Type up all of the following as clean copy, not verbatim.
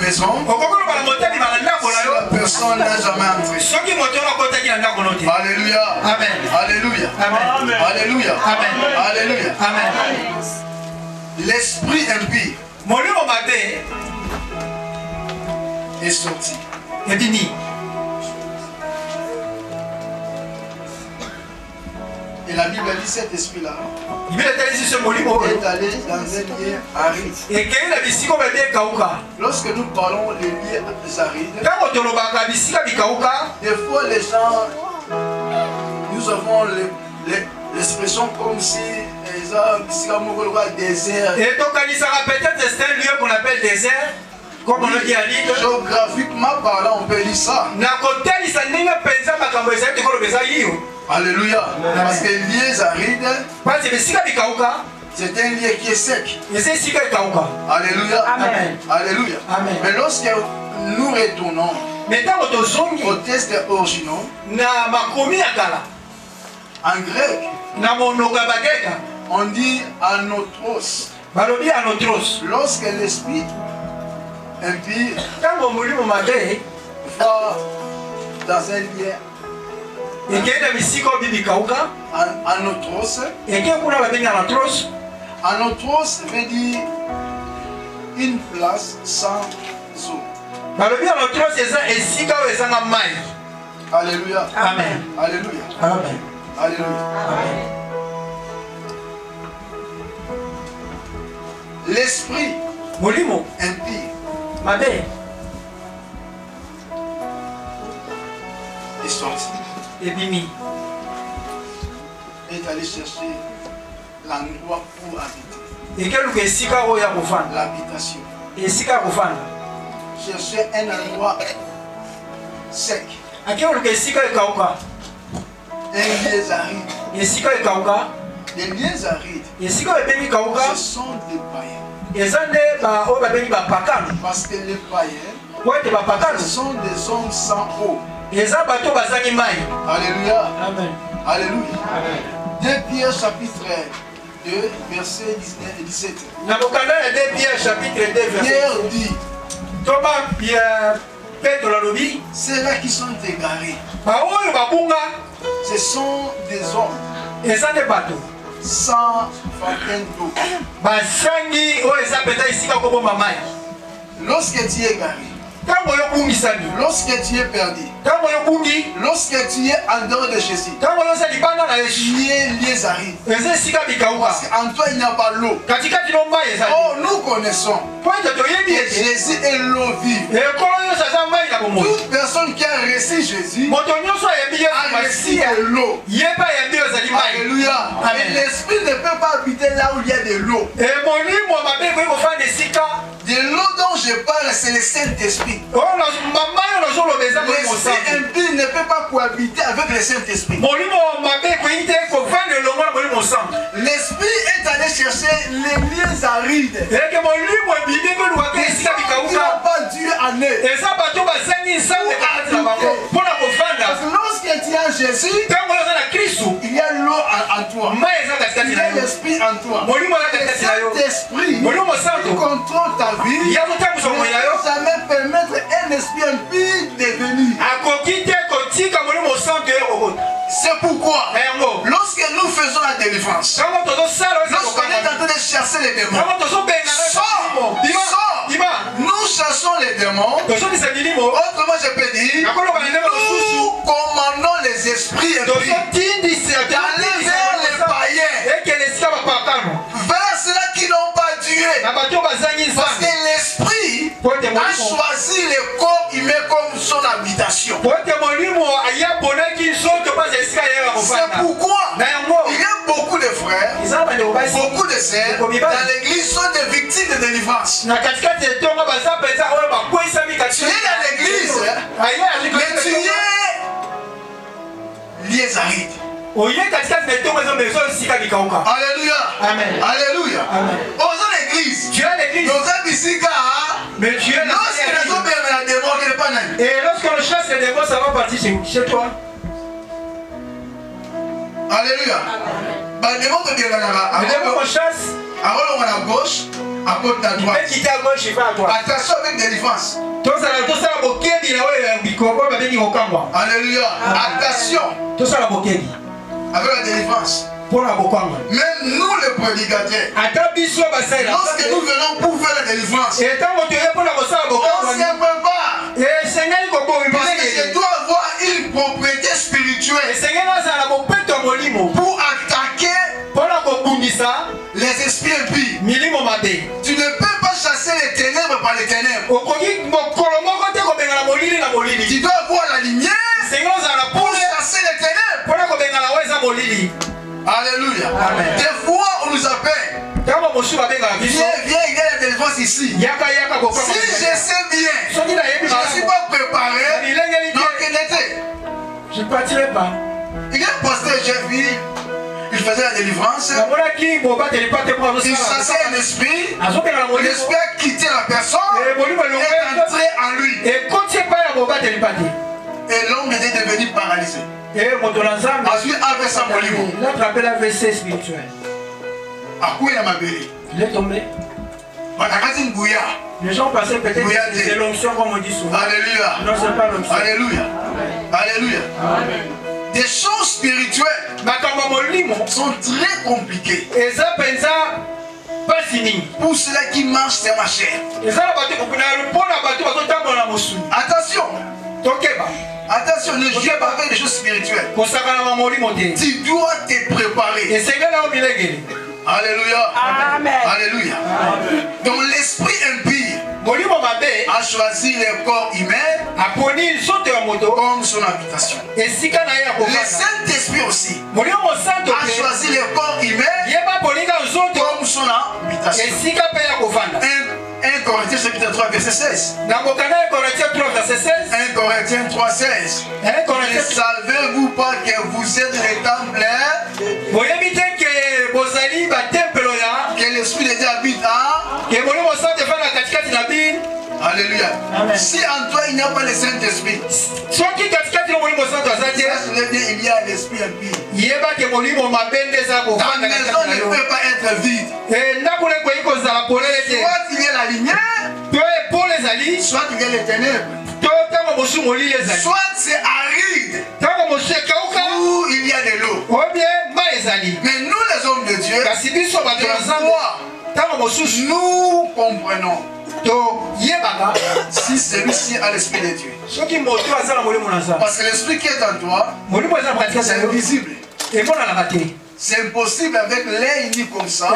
maison, si la personne n'a jamais entré. Alléluia. Amen. Alléluia. Amen. Alléluia. Amen. Alléluia. Amen. L'esprit impie est sorti. Et la Bible dit cet esprit-là est allé dans un lieu aride. Lorsque nous parlons des lieux arides, des fois les gens, nous avons l'expression comme si ils ont un désert. Et donc, peut-être c'est un lieu qu'on appelle désert. Comme on le dit à l'île. Géographiquement parlant, on peut dire ça. Alléluia. Parce que les lieux arides, c'est un lieu qui est sec. Alléluia. Amen. Alléluia. Amen. Mais lorsque nous retournons aux textes originaux, en grec, on dit anotros. Lorsque l'esprit impie va dans un lieu anotros veut dire une place sans eau. Alléluia. Amen. Alléluia. Amen. Alléluia. L'esprit impie est sorti. Est allé chercher l'endroit pour habiter. L'habitation. Chercher un endroit sec. Un lieu aride. Les lieux arides, ce sont des païens. Parce que les païens, ce sont des hommes sans eau. Alléluia. Amen. Alléluia. 2 Pierre chapitre 2, verset 19 et 17. Pierre dit, ceux-là qui sont égarés, ce sont des hommes sans fontaine d'eau. Lorsque tu es égaré, lorsque tu es perdu, lorsque tu es en dehors de Jésus, tu es lié aride. Parce qu'en toi il n'y a pas l'eau. Oh, nous connaissons que Jésus est l'eau vive. Toute personne qui a reçu Jésus a reçu l'eau. Alléluia. Et l'esprit ne peut pas habiter là où il y a de l'eau. De l'eau dont je parle, c'est le Saint-Esprit. L'esprit impie ne peut pas cohabiter avec le Saint-Esprit. L'esprit est allé chercher les lieux arides. Qui n'ont pas Dieu en eux. Parce que lorsque tu as Jésus, il y a l'eau en toi. Il y a l'esprit en toi. Le Saint-Esprit qui contrôle ta vie ne peut jamais permettre un esprit impie de venir. C'est pourquoi, lorsque nous faisons la délivrance, lorsqu'on est en train de chasser les démons, sors, nous chassons les démons. Autrement, je peux dire, nous commandons les esprits impies d'aller vers les païens, vers ceux-là qui n'ont pas Dieu. Parce que l'esprit a choisi le corps humain comme son habitation. C'est pourquoi il y a beaucoup de frères, beaucoup de sœurs dans l'église sont des victimes de délivrance. Tu es dans l'église, mais tu es lié aride. Alléluia. Amen. Alléluia. Dans l'église, tu es l'église. Mais tu es là. Et lorsqu'on chasse les démons, ça va partir chez toi. Alléluia. Les démons qu'on chasse, à gauche, à côté à droite. Quitter à gauche, il va à droite. Attention avec délivrance. Alléluia. Attention. Avec la délivrance. Même nous les prédicateurs, lorsque nous venons pour faire la délivrance, on s'y prépare. Parce que je dois avoir une propriété spirituelle pour attaquer les esprits impies. Tu ne peux pas chasser les ténèbres par les ténèbres. Tu dois avoir la lumière pour chasser les ténèbres. Alléluia. Amen. Des fois, on nous appelle. Viens, il y a la délivrance ici. Si je sais bien, je ne suis pas préparé, donc je ne partirai pas. Il y a un pasteur, j'ai vu, il faisait la délivrance. Il chassait un esprit. L'esprit a quitté la personne et est entré en lui. Et l'homme était devenu paralysé. Ensuite, avec sa molimo. Il a attrapé l'AVC spirituel. Il est tombé. Les gens pensaient peut-être que c'est l'onction comme on dit souvent. Alléluia. Non, c'est pas l'onction. Alléluia. Alléluia. Des choses spirituelles sont très compliquées. Pour ceux qui mangent, c'est ma chair. Attention. Attention, ne joue pas avec les choses spirituelles. Tu dois te préparer. Alléluia. Amen. Alléluia. Donc l'esprit impie a choisi le corps humain comme son habitation. Le Saint-Esprit aussi a choisi le corps humain comme son habitation. 1 Corinthiens chapitre 3 verset 16. 1 Corinthiens 3 16. Ne savez-vous pas que vous êtes le temple que l'Esprit de Dieu habite à? Alléluia. Si en toi il n'y a pas le Saint-Esprit, il y a l'Esprit impie. Ta maison ne peut pas être vide. Soit il y a la lumière, soit il y a les ténèbres. Soit c'est aride où il y a de l'eau. Mais nous les hommes de Dieu, nous comprenons si celui-ci a l'esprit de Dieu. Parce que l'esprit qui est en toi, c'est invisible. C'est impossible avec l'œil ni comme ça.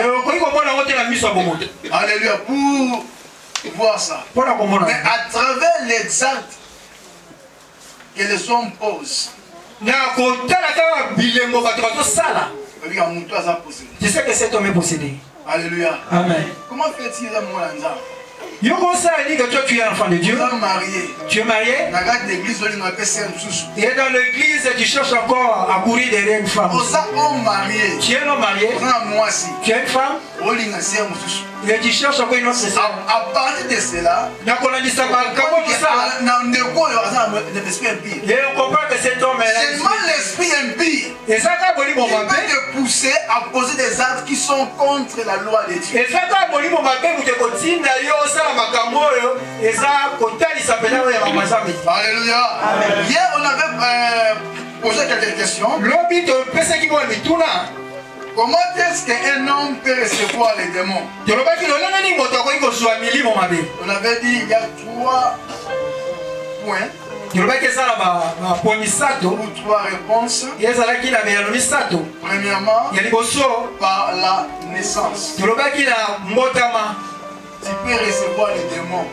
Alléluia. Pour voir ça. Mais à travers les actes que les hommes posent, tu sais que cet homme est possédé. Alléluia. Amen. Comment fait-il à mon enfant? Que toi tu es enfant de Dieu. Tu es marié. Et dans l'église tu cherches encore à courir derrière une femme. Tu es un homme marié. Tu es une femme. Et tu cherches encore une autre sœur. À partir de cela, et on comprend que cet homme est seulement l'esprit impie qui peut te pousser à poser des actes qui sont contre la loi de Dieu. Alléluia. Hier on avait posé quelques questions. Comment est-ce qu'un homme peut recevoir les démons? On avait dit il y a 3 points ou 3 réponses. Premièrement, par la naissance. Tu peux recevoir les démons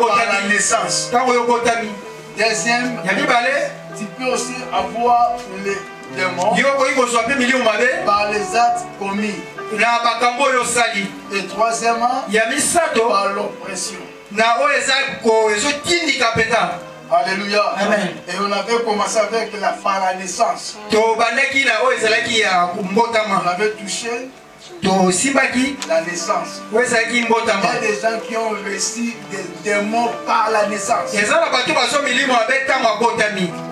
par la naissance. Deuxième, tu peux aussi avoir les démons par les actes commis. Et troisièmement, par l'oppression. Alléluia. Amen. Et on avait commencé avec par la naissance. On avait touché la naissance. Il y a des gens qui ont reçu des démons par la naissance.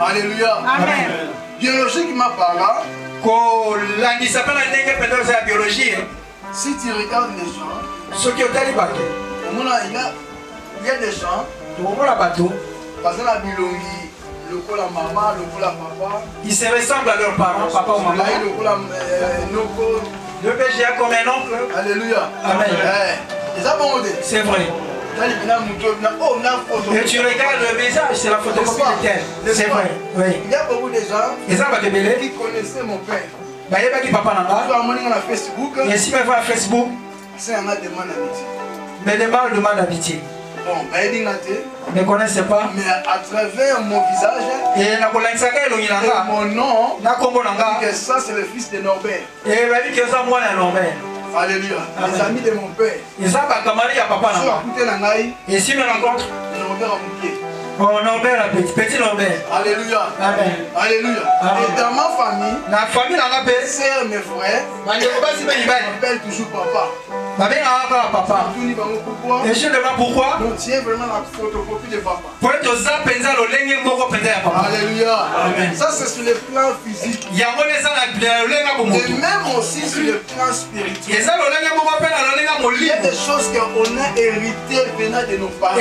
Alléluia. Amen. Biologiquement parlant, si tu regardes les gens, Ce qui est allé battre. Il y a des gens. Parce que la bilongi, le coup la maman, le coup la papa. Ils se ressemblent à leurs parents, papa ou maman. Le coup la noko. Le PGA comme un oncle. Alléluia. Amen. C'est vrai. Et tu regardes le visage, c'est la photocopie de tel. C'est vrai. Oui. Il y a beaucoup de gens qui connaissaient mon père. Et si me voit à Facebook, c'est un demande d'amitié. Me demande d'amitié. Bon, ne connaissez pas. Mais à travers mon visage et mon nom, que ça c'est le fils de Norbert. Alléluia. Les amis de mon père. Et si me rencontre Norbert à mon pied. Oh Norbert, petit Norbert. Alléluia. Amen. Alléluia. Et dans ma famille, sœurs, mes frères, m'appellent toujours papa. Papa. Et je demande pourquoi. On tient vraiment la photocopie de papa. Alléluia. Ça c'est sur le plan physique. Et même aussi sur le plan spirituel. Il y a des choses qu'on a héritées venant de nos parents.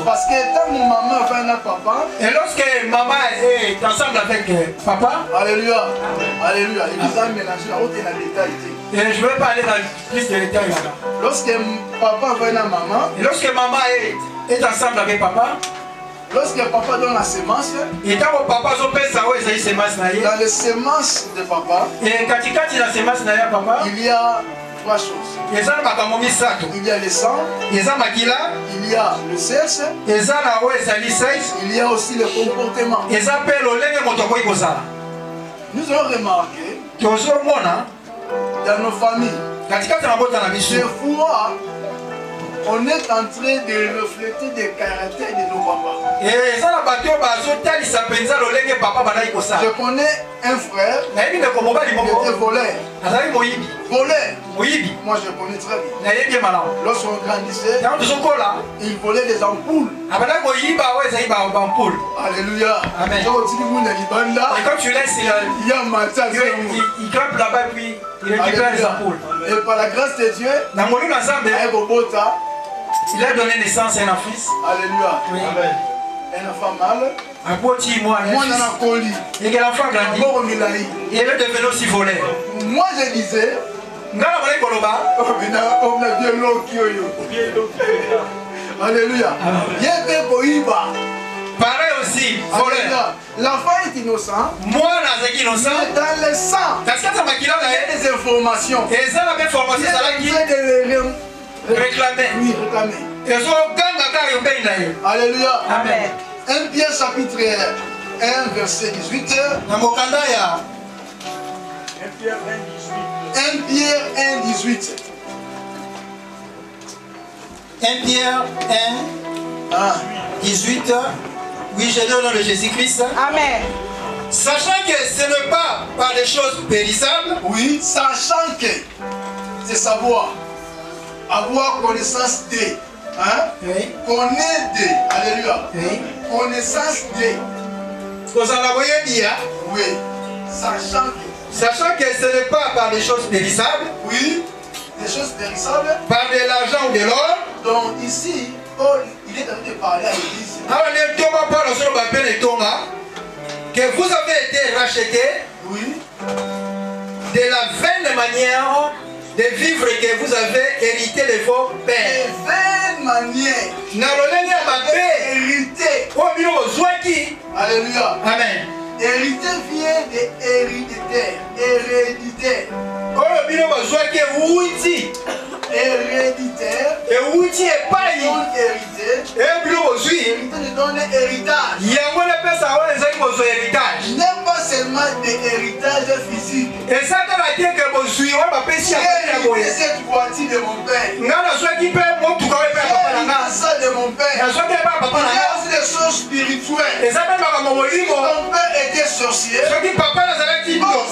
Parce que quand mon maman va à papa, et lorsque maman est ensemble avec papa, alléluia, alléluia, il nous a mélangé la haute et la détail. Et je ne veux pas aller dans plus de détails là-bas. Lorsque papa va à maman, et lorsque maman est ensemble avec papa, lorsque papa donne la semence, et quand papa dans les semences de papa, et quand la semence il y a trois choses. Il y a le sang, il y a le sexe, il y a aussi le comportement. Nous avons remarqué dans nos familles, des fois, on est en train de refléter des caractères de nos papas. Je connais un frère qui était voleur. Moi je connais très bien. Lorsqu'on grandissait, il volait des ampoules. Alléluia. Amen. Et quand tu laisses, il grimpe là-bas puis il récupère les ampoules. Et par la grâce de Dieu, il a donné naissance à un fils. Alléluia. Oui. Un enfant mâle. Et que l'enfant grandit. Et il est devenu aussi voleur. Moi je disais, alléluia. Pareil aussi, voleur. L'enfant est innocent. Moi, je suis innocent. Mais dans le sang, il y a des informations. Et ça, la même formation, il y a des réclamer. Oui, réclamer. Alléluia. Amen. 1 Pierre chapitre 1 verset 18. 1 Pierre 1 18. 1 Pierre 1 18. Oui, je donne au nom de Jésus-Christ. Amen. Sachant que ce n'est pas par des choses périssables. Oui, sachant que c'est savoir. Avoir connaissance de. Hein? Oui. Connaître de. Alléluia. Oui. Connaissance de. Vous en voyez bien. Oui. Sachant que. Sachant que ce n'est pas par des choses périssables. Oui. Des choses périssables. Par de l'argent ou de l'or. Donc ici, Paul, il est en train de parler à l'église. Que vous avez été rachetés. Oui. De la vaine manière de vivre que vous avez hérité de vos pères. De vaine manière. Hérité. Alléluia. Amen. Hérité vient de héréditaire. Héréditaire. Héréditaire. Hérité est pas hérité. Hérité de donner héritage. N'est pas seulement des héritages physiques. Et ça hérité cette voiture de mon père. Hérité ça de mon père. Il y a aussi des choses spirituelles. Si ton père était sorcier,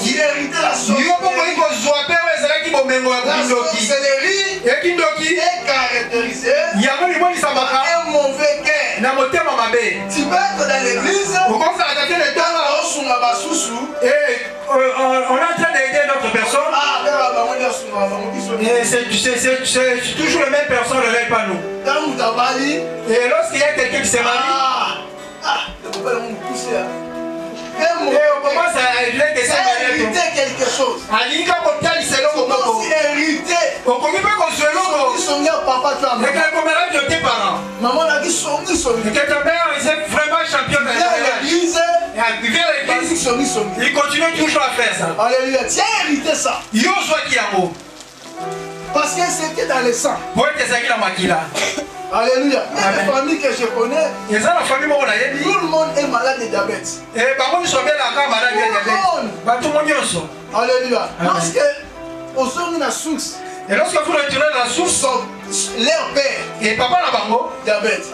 il héritait la sorcellerie. La sorcellerie est caractérisée par un mauvais cœur. Tu peux être dans l'église, et on est en train d'aider notre personne. c'est toujours la même personne, ne lève pas nous. Et lorsqu'il y a quelqu'un qui se marie, et on commence à hériter quelque chose. Maman a dit ta mère est vraiment champion de l'église. Il continue toujours à faire ça. Alléluia. Tu as hérité ça. Parce que c'était dans le sang. Alléluia. Même les familles que je connais, tout le monde est malade de diabète. Tout le monde. Alléluia. Lorsque au sommet de la source, et lorsque vous retirez la source, leur père et papa n'a pas diabète.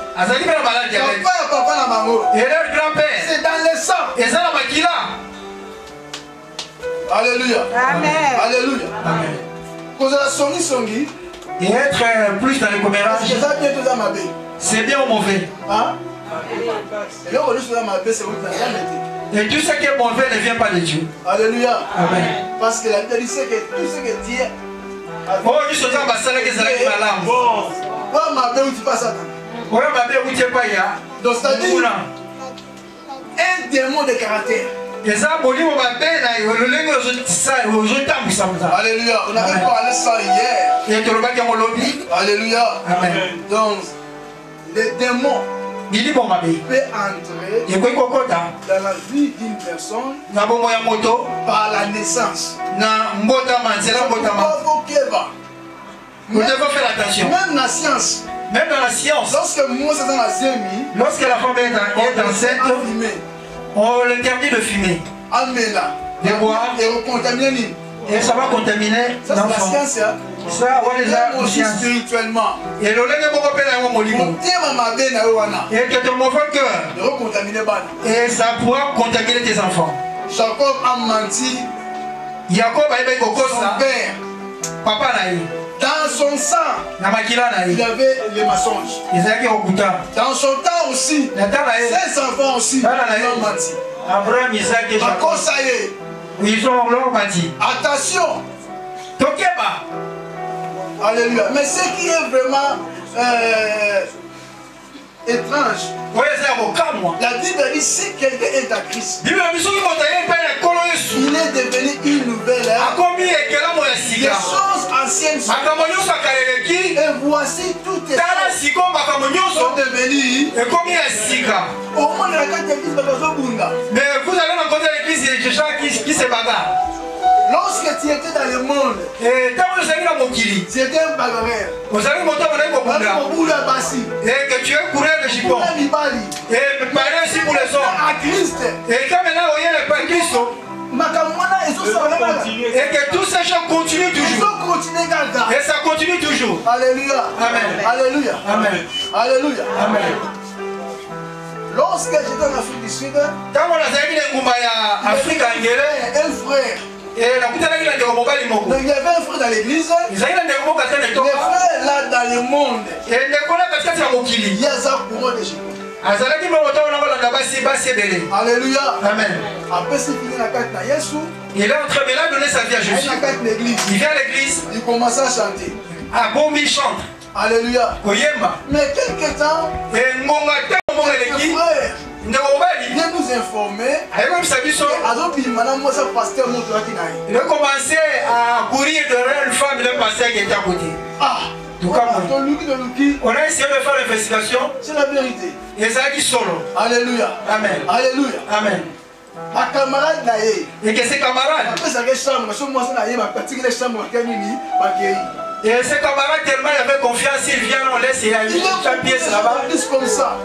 Diabète. Papa n'a pas et leur grand-père. C'est dans le sang. Et ça n'a pas. Alléluia. Amen. Alléluia. Amen. Cause la songi. Et être plus dans le commérage, c'est bien ou mauvais. Hein? Et tout ce qui est mauvais ne vient pas de Dieu. Alléluia. Amen. Parce que la Bible dit que tout ce que Dieu oh, nous sommes en bas, c'est la lampe. Oh, ma belle, où tu passes à oh, ma belle, où tu es pas là. Donc, c'est-à-dire un démon de caractère. Alléluia. On avait parlé ça hier. Alléluia. Amen. Donc, les démons peut entrer dans la vie d'une personne par la naissance. Nous devons faire attention. Même la science. Même dans la science. Lorsque la femme est enceinte, on l'interdit de fumer. De boire. Et ça va contaminer l'enfant. Ça, on les a spirituellement. Et le et que ton mauvais cœur. Et ça pourra contaminer tes enfants. Jacob a menti. Jacob a son père. Papa n'a eu. Dans son sang, il avait les mensonges. Dans son temps aussi, ses enfants aussi, ils ont menti. Abraham, Isaac et Jacob. Ils ont menti. Attention. Alléluia. Mais ce qui est vraiment étrange, la Bible dit si quelqu'un est à Christ, il est devenu une nouvelle ère. Les choses anciennes sont et voici tout est sont devenues au moins la carte d'église mais vous allez rencontrer l'église des gens qui se bagarrent. Lorsque tu étais dans le monde, tu étais un bagarreur. Et que tu es coureur de Jipon. Et parler aussi pour les hommes. Et quand maintenant on y a le Christ, et que tous ces gens continuent toujours. Et ça continue toujours. Alléluia. Amen. Alléluia. Amen. Alléluia. Amen. Lorsque j'étais en Afrique du Sud, quand on a Afrique un frère. Et il y avait un frère dans l'église. Les frères là dans le monde. Il y a ça pour de Jipon. Alléluia. Amen. Après c'est fini la carte na Yesu. Il est en train de donner sa vie à Jésus. Il vient à l'église. Il commence à chanter. Ah bon, il chante. Alléluia. Mais quelque temps, il vient nous informer. Il a commencé à courir derrière une femme, le pasteur qui était à côté. On a essayé de faire l'investigation. C'est la vérité. Et ça a dit solo. Alléluia. Amen. Alléluia. Amen. Ma camarade naïe. Et que ses camarades. Et ses camarades tellement il avait confiance, il vient, on laisse, il y a une pièce là-bas. Comme ça.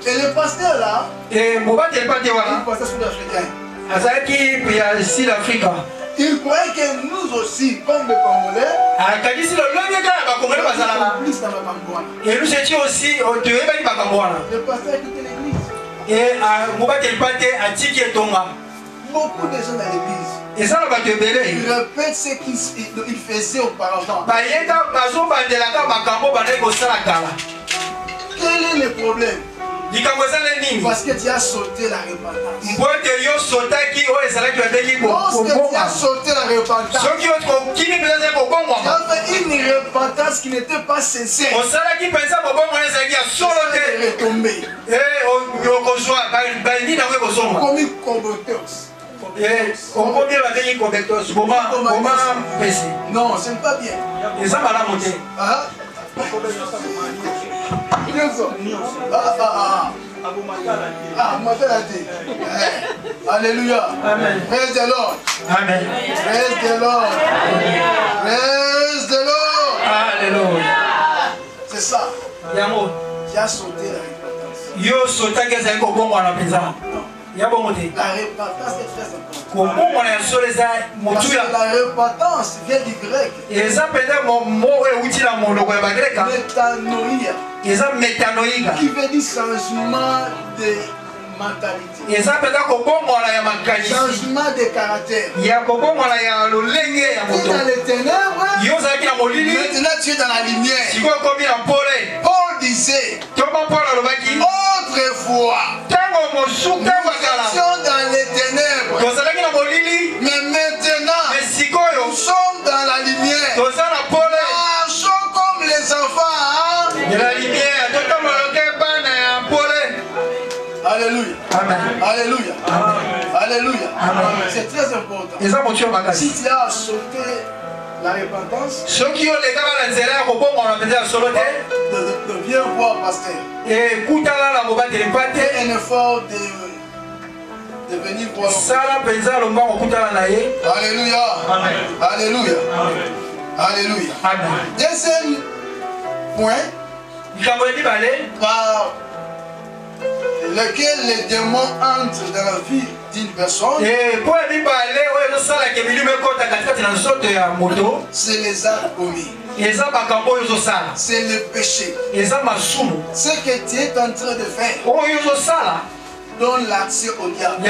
Et le pasteur là, et Boba n'est pas le pasteur sud-africain. Il croyait que nous aussi, comme les Congolais, et nous étions aussi le pasteur a quitté l'église. Et beaucoup de gens dans l'église, ils répètent ce qu'ils faisaient auparavant. Quel est le problème? Parce que tu as sauté la repentance. Lorsque tu as sauté la repentance, tu as fait une repentance qui n'était pas sincère. Tu es retombé. Comme une coboteuse. Non, ce n'est pas bien. Alléluia. Amen. Praise the Lord. Amen. Praise the Lord. Praise the Lord. Alléluia. C'est ça. Qui a sauté la repentance. La repentance est très importante. La repentance vient du grec. Métanoïa. Qui veut dire changement de mentalité. Changement de caractère. Tu es dans les ténèbres. Maintenant tu es dans la lumière. Paul disait autrefois nous étions dans les ténèbres, mais maintenant nous sommes dans la lumière. Marchons comme les enfants de la lumière. Alléluia. Amen. Alléluia. Amen. Alléluia. C'est très important. Si tu as sauté la repentance, viens voir pasteur. Fais un effort de venir voir. Alléluia. Alléluia. Alléluia. Deuxième point, par lequel les démons entrent dans la vie d'une personne, c'est les actes commis. C'est le péché. Ce que tu es en train de faire donne l'accès au diable.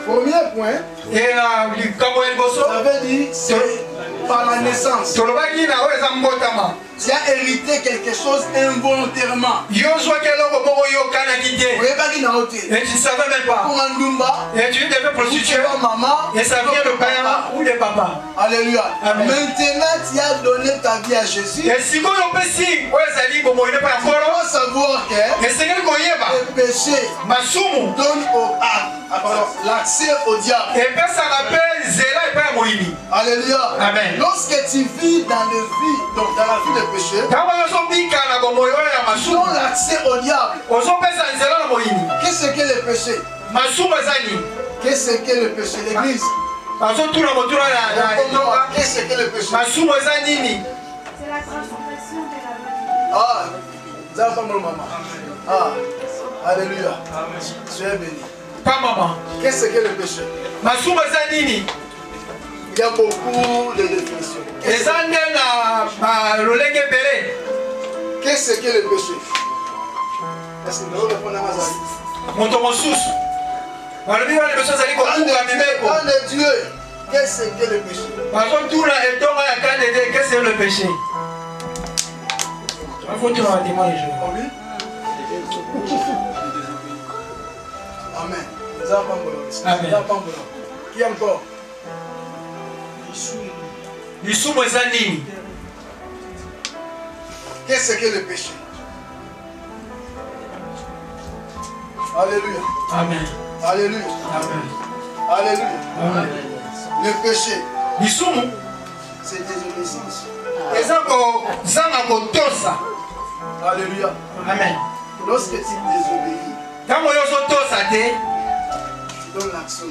Premier point, ça veut dire c'est par la naissance. Tu as hérité quelque chose involontairement. Et tu ne savais même pas. Et tu devais prostituer maman, et ça vient de père ou de papa. Alléluia. Maintenant tu as donné ta vie à Jésus. Et si vous dois savoir que le péché donne l'accès au diable. Alléluia. Amen. Lorsque tu vis dans la vie de péché, donne l'accès au diable. Qu'est-ce que le péché? Qu'est-ce que le péché? L'église. Qu'est-ce que le péché? C'est la transformation de la vie. Ah, alléluia. Tu es béni. Qu'est-ce que le péché? Il y a beaucoup de définitions. Qu'est-ce que le péché? Est-ce que nous répondons à ça? Quand Dieu, qu'est-ce que le péché? Qu'est-ce que le péché? Amen. Amen. Qui encore? Qu'est-ce que le péché? Alléluia. Amen. Alléluia. Amen. Alléluia. Amen. Le péché, c'est désobéissance. Alléluia. Amen. Lorsque tu désobéis, tu donnes l'action.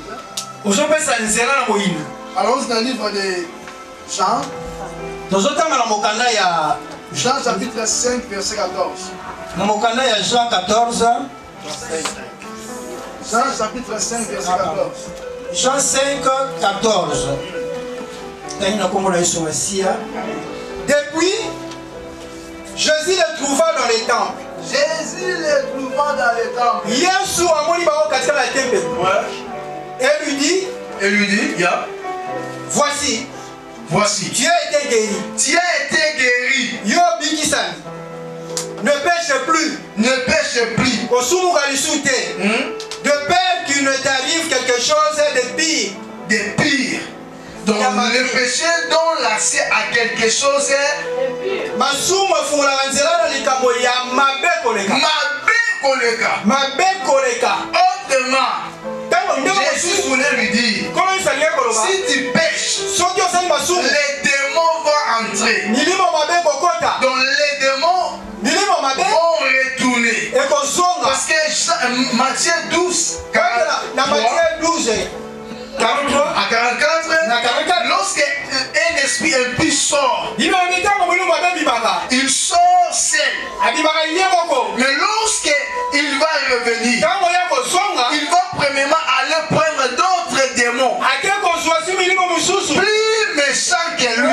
Alors, dans le livre de Jean, Jean chapitre 5, verset 14. Jean 14. Jean chapitre 5, verset 14. Jean 5, 14. Depuis, Jésus le trouva dans les temples. Jésus le trouva dans les temples. Et lui dit, voici, tu as été guéri. Tu as été guéri. Ne pêche plus. Ne pêche plus. De peur qu'il ne t'arrive quelque chose de pire. De pire. Donc le péché donne l'accès à quelque chose de pire. Autrement, Jésus voulait lui dire, si tu pêches, les démons vont entrer. Donc les démons vont retourner. Parce que Matthieu 12, 43 à 44, lorsque un esprit impie sort, il sort seul. Mais lorsque il va revenir, il va premièrement aller prendre d'autres démons plus méchants que lui.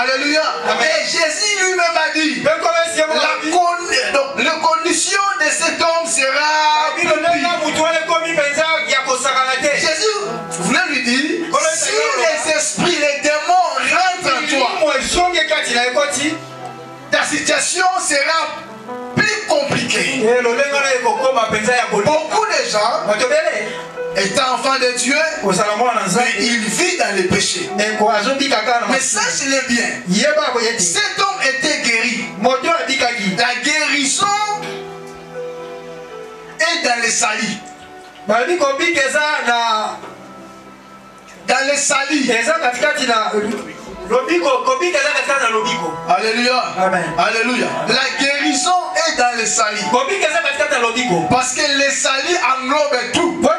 Alléluia. Et Jésus lui-même a dit, la condition de cet homme sera plus pire. Jésus voulait lui dire, si les esprits, les démons rentrent en toi, ta situation sera plus compliquée. Beaucoup de gens, étant enfants de Dieu, mais ils vivent dans le péché. Mais sachez-le bien, cet homme était guéri. La guérison est dans les salis. Dans les salis. Alléluia. Amen. Alléluia. La guérison est dans les salis. Parce que les salis englobent tout. Dans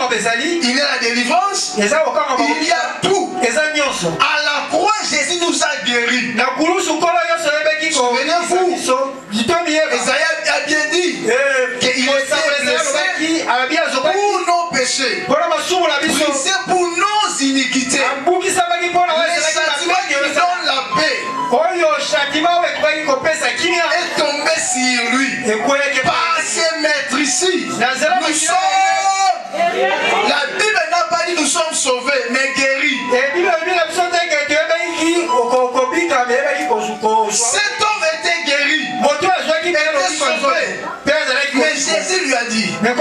les salis, il y a la guérison. Il y a la délivrance. Il y a tout. À la croix, Jésus nous a guéris. Souvenez-vous, Esaïe a bien dit qu'il était blessé pour nos péchés, brisé pour nos iniquités. Les châtiments qui nous donnent la paix est tombé sur lui. Par ces maîtres ici, nous sommes. La Bible n'a pas dit nous sommes sauvés, mais guéris. Cet homme était guéri, était sauvé. Mais Jésus lui a dit, le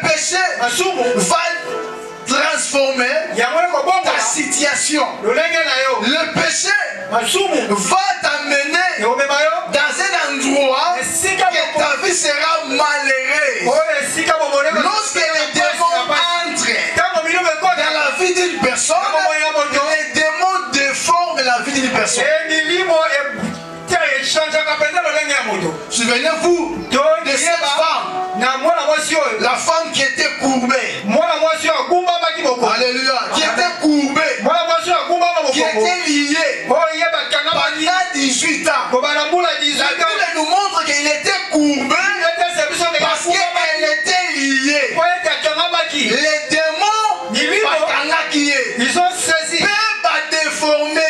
péché va transformer ta situation. Le péché va t'amener dans un endroit que ta vie sera malheureuse. Lorsque les démons entrent dans la vie d'une personne, les démons déforment la vie d'une personne. Souvenez-vous de cette femme, la femme qui était courbée. Alléluia. Qui était courbée, qui était liée pendant 18 ans. La Bible nous montre qu'il était courbé parce qu'elle était liée. Les démons, ils ont saisi, peuvent déformer.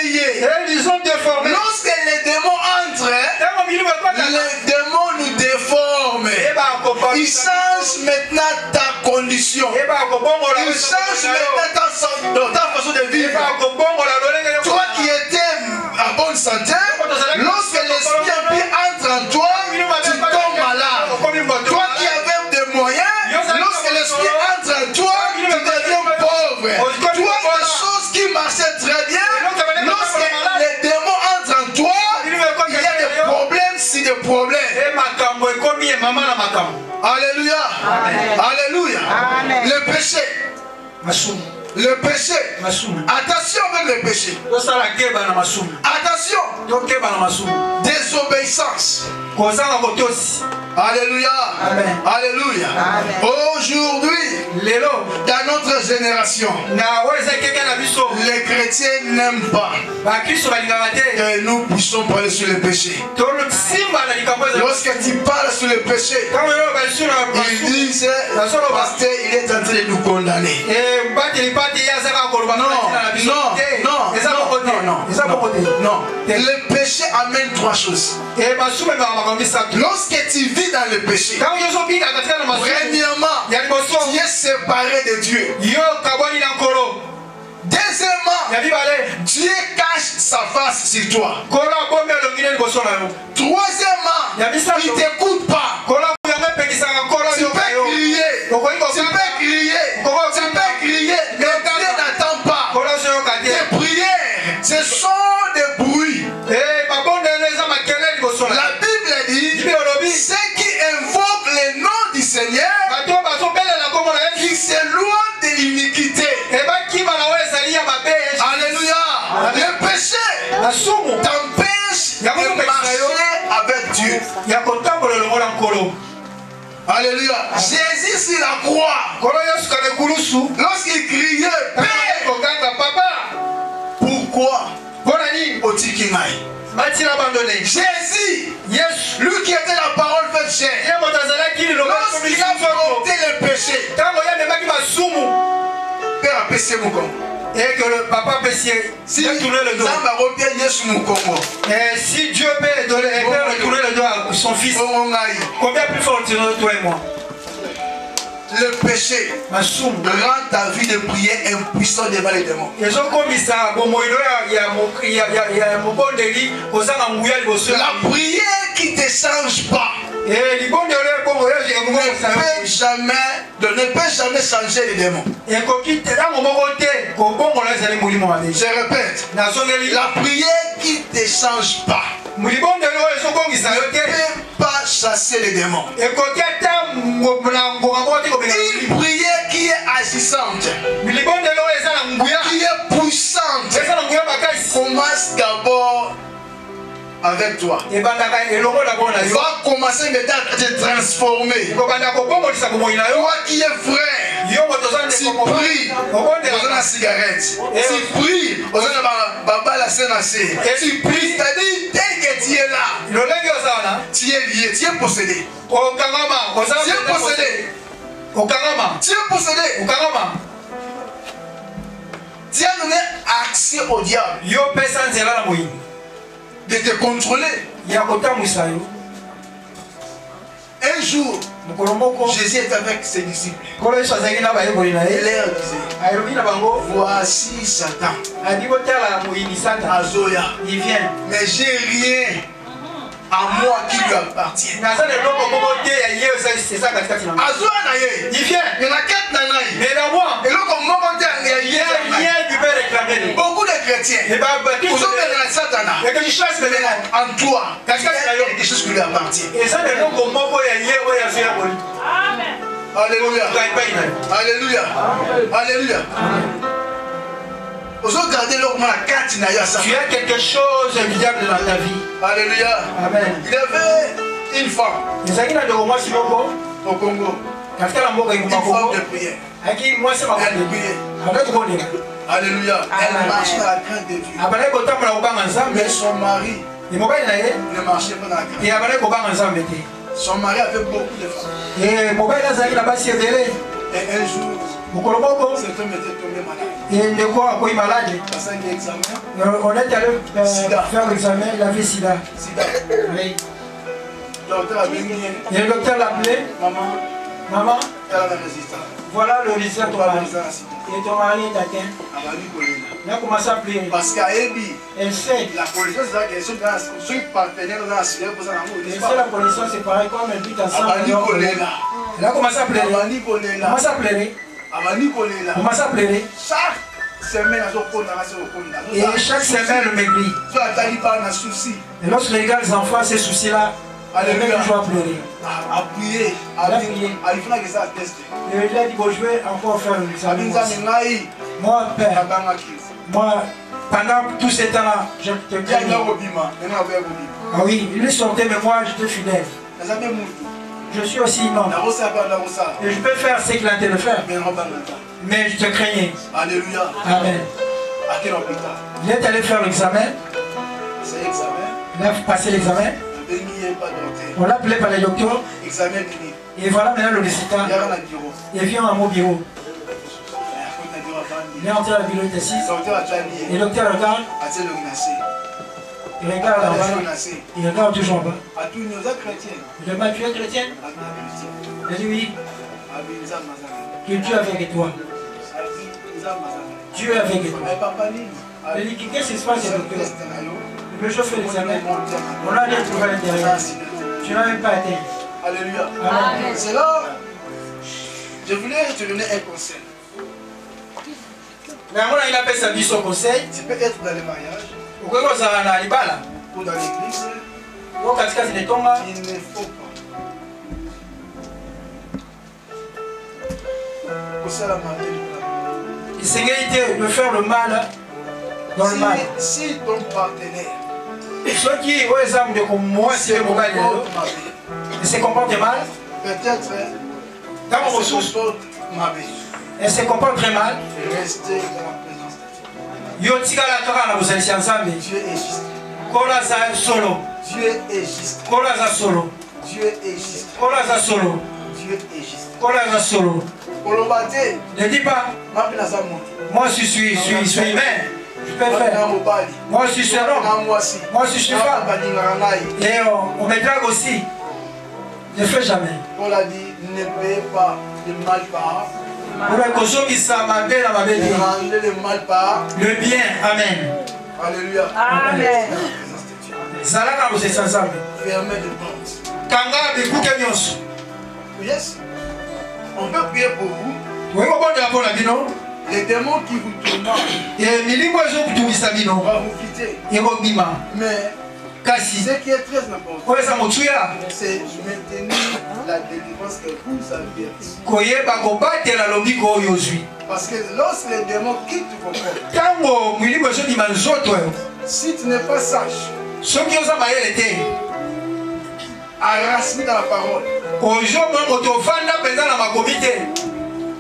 Lorsque les démons entrent, les démons nous déforment. Ils changent maintenant ta condition. Ils changent maintenant ta façon de vivre. Toi qui étais en bonne santé, lorsque l'esprit impie entre en toi, tu tombes malade. Toi qui avais des moyens, lorsque l'esprit entre en toi, tu deviens pauvre. Toi, des choses qui marchaient très bien, lorsque les démons entrent en toi, il y a des problèmes sur des problèmes. Alléluia. Alléluia. Le péché. Le péché. Attention avec le péché. Attention. Désobéissance. Alléluia. Amen. Alléluia. Aujourd'hui, dans notre génération, les chrétiens n'aiment pas que nous puissions parler sur le péché. Lorsque tu parles sur le péché, ils disent, pasteur, il est en train de nous condamner. Non. Le péché amène trois choses. Lorsque tu vis dans le péché, premièrement, tu es séparé de Dieu. Dieu cache sa face sur toi. Troisièmement, il ne t'écoute pas. Tu peux crier, mais Dieu n'attend pas. Tes prières, ce sont des bruits. La Bible dit, ceux qui invoquent le nom du Seigneur, qui s'éloignent de l'iniquité. Alléluia. Le péché t'empêche de marcher avec Dieu. Alléluia. Jésus sur la croix, lorsqu'il criait, Père, pourquoi Jésus, lui qui était la parole faite chair, lorsqu'il a porté le péché, Père a péché mon corps. Et que le papa peut s'y tourner le dos. Et si Dieu peut retourner le dos à son fils, combien plus fort tu toi et moi? Le péché rend ta vie de prière impuissant devant les démons. La prière qui ne te change pas ne peut jamais changer les démons. Je répète, la prière qui ne te change pas ne peut pas chasser les démons. Une prière qui est agissante, qui est puissante, commence d'abord avec toi. Va commencer maintenant à te transformer. Toi qui es frère, tu pries, on a la cigarette. Tu pries, on a la CNC. Tu pries, c'est-à-dire, dès que tu es là, tu es lié, tu es possédé. Tu es possédé. Tu es possédé. Tu as donné accès au diable de te contrôler. Un jour, Jésus est avec ses disciples. Et leur disait, voici Satan. Azoya. Il vient. Mais j'ai rien à moi qui lui appartient. Il vient. Il y en a quatre nanaï. Mais dans moi, Et là, comme moi, il n'y a rien qui peut réclamer. beaucoup de chrétiens, Et bah, vous avez la Satan et que je chasse les démons. en toi. Il y a quelque chose qui lui appartient. Et ça, les gens comme moi, il y a Alléluia. Alléluia. Alléluia. Vous regardez là comment la carte n'a pas ça. tu as quelque chose du diable dans ta vie. Alléluia. Amen. Il avait une femme Les amis là de moi, si vous au Congo. une femme Une femme de prière. Aki moi c'est ma Elle priait. Alléluia. Elle marchait dans la crainte de Dieu. Mais son mari ne marchait pas dans la crainte. Son mari avait beaucoup de femmes. Et un jour, cet homme était tombé malade. Parce qu'il y a un examen. On est allé faire l'examen, il avait sida. Sida. Oui. Le docteur a venu. Et le docteur l'a appelé. Maman, Elle avait résistant. voilà le résultat de ton mari. Et Et ton mari est atteint. Il a commencé à pleurer. parce qu'Aébi, Elle sait. la connaissance c'est que ceux partenaires dans la civière pour ça Et c'est la connaissance, c'est pareil, comme elle vit ensemble. Elle a commencé à pleurer. Commence à pleurer. Commence à pleurer. Chaque semaine, Et chaque semaine, le maigrit. Et lorsque regarde les enfants, ces soucis-là, elle met toujours à pleurer. à prier, à prier. Et il a dit, bon, je vais encore faire l'examen. Moi, Père, moi, pendant tous ces temps-là, je te craignais. Ah oui, il est sorti, mais moi, j'étais fidèle. Je suis aussi un homme. Et je peux faire ce qu'il a été de faire. Mais je te craignais. Alléluia. Amen. Il est allé faire l'examen. Il a passé l'examen. On l'a appelé par les docteurs. Et voilà maintenant le résultat. Il vient à mon bureau. Il est entré à la bureau, il est assis. Et le docteur regarde. Il regarde là-bas. Il regarde toujours en bas. Il dit, tu es chrétienne? Il dit oui. Que Dieu est avec toi. Dieu est avec toi. Il dit, qu'est-ce qui se passe avec toi? Le chauffeur fait l'examen. On a allé trouver à l'intérieur. Tu n'as même pas été. Alléluia. Amen. C'est là, je voulais te donner un conseil. Mais moi, il appelle ça du son conseil. Tu peux être dans les mariages. Ou dans l'église. Ou dans l'église. Il ne faut pas. Il s'est de faire le mal dans le mal. Si ton partenaire ceux qui ont les âmes de comme moi, c'est le mal, il se comporte mal. Peut-être elle se comporte très mal. Restez dans la présence de Dieu. Dieu est juste. Solo. Dieu est juste. Solo. Dieu est juste. Solo. Dieu est juste. Solo. Ne dis pas. Moi je suis humain. Je peux faire. Moi je suis un homme. Moi je suis femme. Et on me drague aussi. Je ne fais jamais. Paul a dit, ne paye pas le mal par rendez le mal par le bien. Amen. Alléluia. Amen. Fermez les portes. Yes. On peut prier pour vous. Les démons qui vous tourmentent vont vous quitter. Mais ce qui est très important, c'est maintenir la délivrance que vous avez. Parce que lorsque les démons quittent vos corps, si tu n'es pas sage, enraciné dans la parole,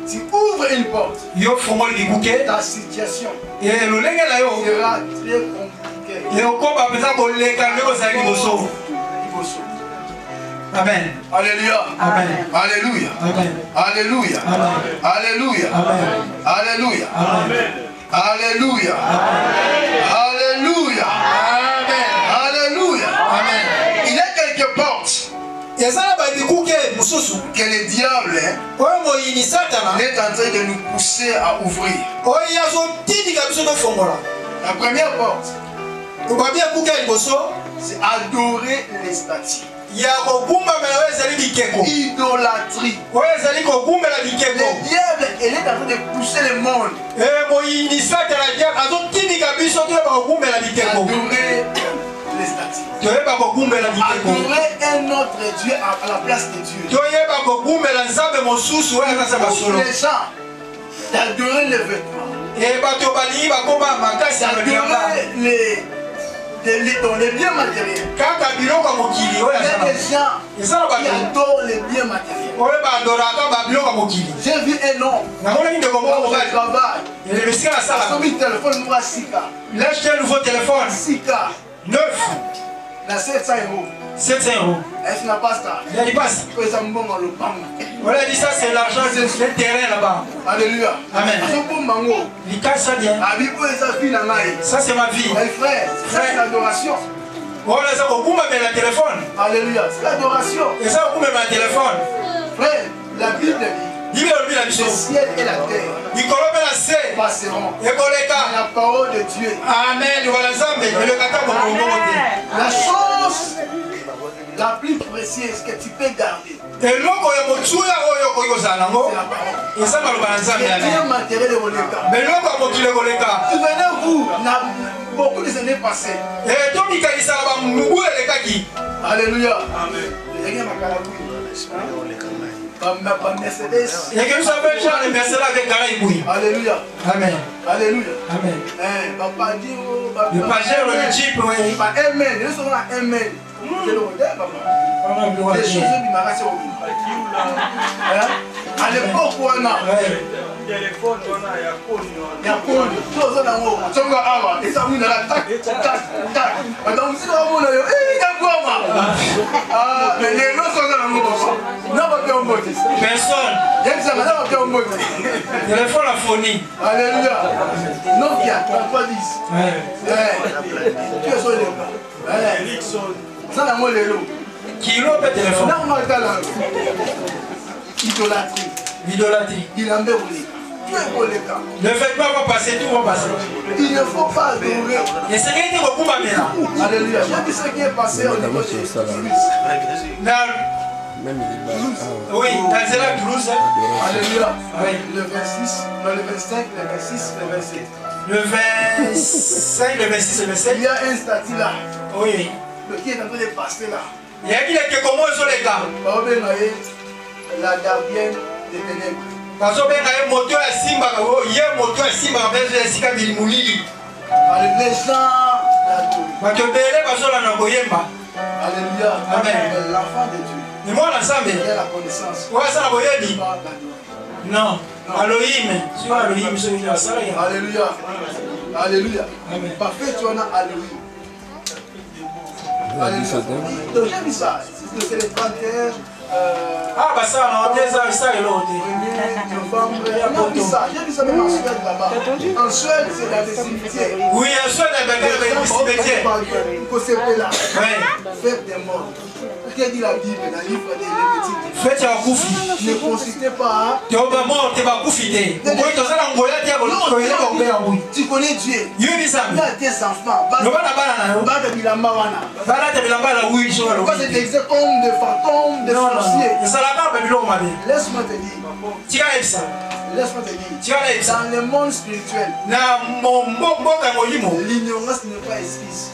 tu ouvres une porte, ta situation sera très compliquée. Amen. Alléluia. Amen. Alléluia. Amen. Alléluia. Amen. Alléluia. Amen. Alléluia. Amen. Alléluia. Alléluia. Amen. Alléluia. Amen. Il y a quelques portes que le diable est en train de nous pousser à ouvrir. La première porte, c'est adorer les statues. Idolâtrie. Le diable, il est en train de pousser le monde. Adorer les statues. Adorer un autre Dieu à la place de Dieu. Les gens, d'adorer les vêtements. D'adorer les biens matériels. Il y a des gens qui adorent les biens matériels. J'ai vu un homme au travail. Il a mis le téléphone, il a 6K. Lâche un nouveau téléphone. 6K. 9. Dans 700 €. 700 €. Est-ce n'a pas ça? Il a dit passe. On a dit ça, c'est l'argent, c'est le terrain là-bas. Alléluia. Amen. Il cache ça bien. Ça, c'est ma vie. Frère, c'est l'adoration. On a ça au bout, mais le téléphone. Alléluia. C'est l'adoration. Et ça, au bout, mais le téléphone. Frère, la Bible dit. Le ciel et la terre passeront. Mais la parole de Dieu. Amen. La chose la plus précieuse que tu peux garder, c'est la parole. Les biens matériels de souvenez-vous, beaucoup des années passées. Alléluia. Mercedes. Alléluia. Amen. Alléluia. Amen. Papa dit le pageur, le jeep, oui. Amen. Nous sommes là, amen. C'est le modèle, papa. Les choses du magasin au à l'époque, on a téléphone, on a téléphone à phonie. Alléluia. Non, il y a 3310. Tu es sur les gars. Ça n'a pas les lots. Kilo de téléphone. Non, idolâtrie. Idolâtrie. Il en veut. Le vêtement va passer, tout va passer. Il ne faut pas adorer. Et c'est qui est beaucoup maintenant. Alléluia. J'ai vu ce qui est passé au niveau de Toulouse. Oui, dans la Toulouse. Alléluia. Le 26, le 25, le 26, le 27. Le 25, le 26 et le 27. Il y a un statut là. Oui. Qui est en train de passer là. Il y a qui est comment sur les gars. La gardienne des ténèbres. Parce que les motos à Simba, il y a un moto à Simba, mais je suis à Bilmouli. Les gens Alléluia. Amen. L'enfant de Dieu. Et moi, l'ensemble. Il y a la connaissance. Ouais, ça va dit. Non. Elohim. Sur Elohim, c'est une assaille. Alléluia. Alléluia. Amen. Parfait, tu en as Alléluia. Alléluia. Donc j'ai vu ça. C'est les 31. Ah, bah ça, on a ça et l'autre. J'ai vu ça même en Suède là-bas. En Suède, c'est la cimetière. Oui, en Suède, il y a le cimetière. Faites des morts. Qu'est-ce que dit la Bible, la livre des Lévitiques? Faites un koufi. Ne consultez pas. Tu es mort, tu es pas koufité. Tu connais Dieu. Il y a des enfants. C'est des exemples comme des fantômes, des sorciers. Laisse-moi te dire. Laisse-moi te dire. Dans le monde spirituel, l'ignorance n'est pas excuse.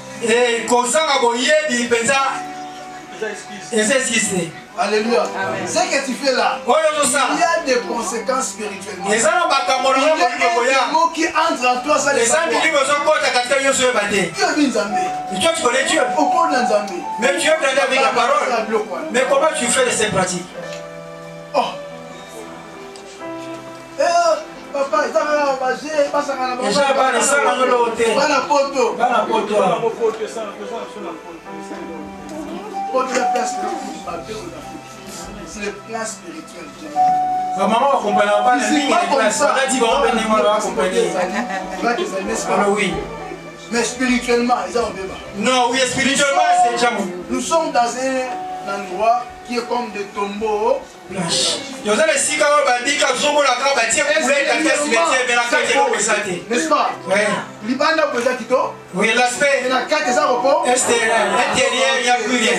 Alléluia. Ce que tu fais là, il y a des conséquences spirituelles. Il y a des mots qui entrent en toi, ça les savoir. Tu connais Dieu. Mais tu es plein avec la parole. Mais comment tu fais de ces pratiques? Oh. Papa, il passe à la c'est le plan spirituel. Maman va comprendre pas la ligne de classe. On a dit bon, on va accompagner. Oui. Mais spirituellement, ils ont débat. Non, oui, spirituellement, c'est déjà bon. Nous sommes dans un endroit qui est comme des tombeaux. N'est-ce pas? Oui, l'aspect intérieur, il n'y a plus rien.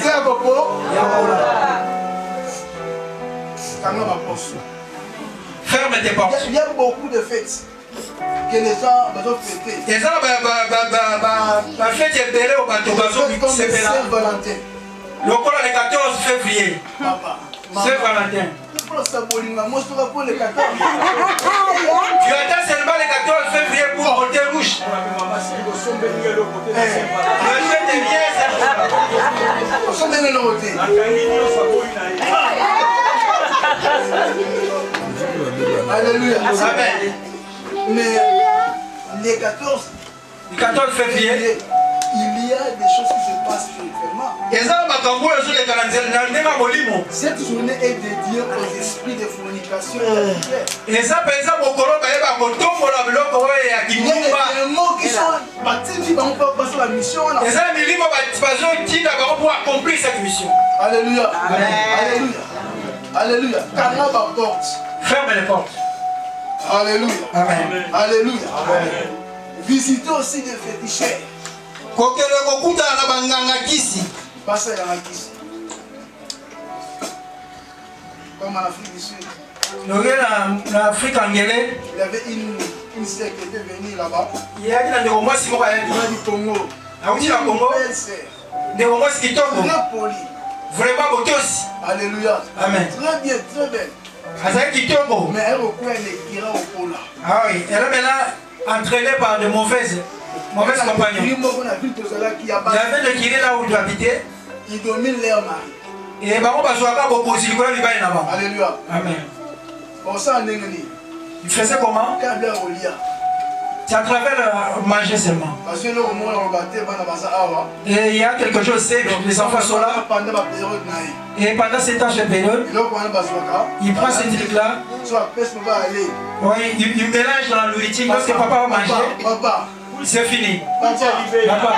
Ferme tes portes. Il y a beaucoup de fêtes que les gens doivent fêter. Les gens fêtent au bateau. Comme Saint-Valentin. Le 14 février. Saint-Valentin. Tu attends seulement le 14 février pour porter rouge. Alléluia. Amen. Mais les 14 février, il y a des choses qui se passent spirituellement. Cette journée est dédiée aux esprits de fornication. Il y a des mots qui sont bâtis qui vont passer la mission. Alléluia. Alléluia. Alléluia. Ferme les portes. Alléluia. Amen. Alléluia. Amen. Visitez aussi des féticheurs. Passez dans la kisi. Comme en Afrique du Sud. En Afrique anglaise, il y avait une sœur qui était venue là-bas. Il y a du Congo. Ah oui, du Congo. Des Congos qui tombent. Très poli. Vraiment beau aussi. Alléluia. Amen. Très bien, très bien. Mais elle recouvre les guéras au pôle. Ah oui, elle est maintenant entraînée par de mauvaises compagnons. Il y avait le Kiré là où tu habitais. Il domine leur mari. Et alléluia. Amen. Il faisait comment? C'est à travers le manger seulement. Et il y a quelque chose, c'est que les enfants sont là. Et pendant cette période, il prend ce truc-là. Oui, il mélange dans la nourriture. Lorsque papa va manger, c'est fini. Papa.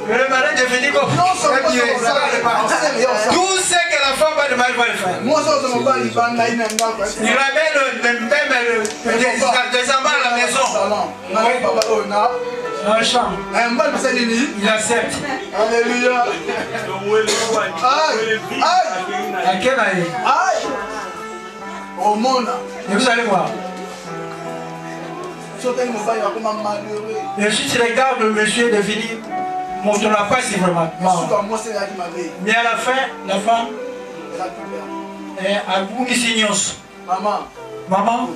Le malin est devenu comme tout ce que la va le faire. Moi, ça, je me bats, il va même des amants à la maison. Un champ. Il accepte. Alléluia. Aïe. À quelle année? Aïe. Au monde. Et vous allez voir. Et si tu regardes le monsieur de Philippe, on n'a pas si vraiment. Mais à la fin, la femme, a beaucoup de maman,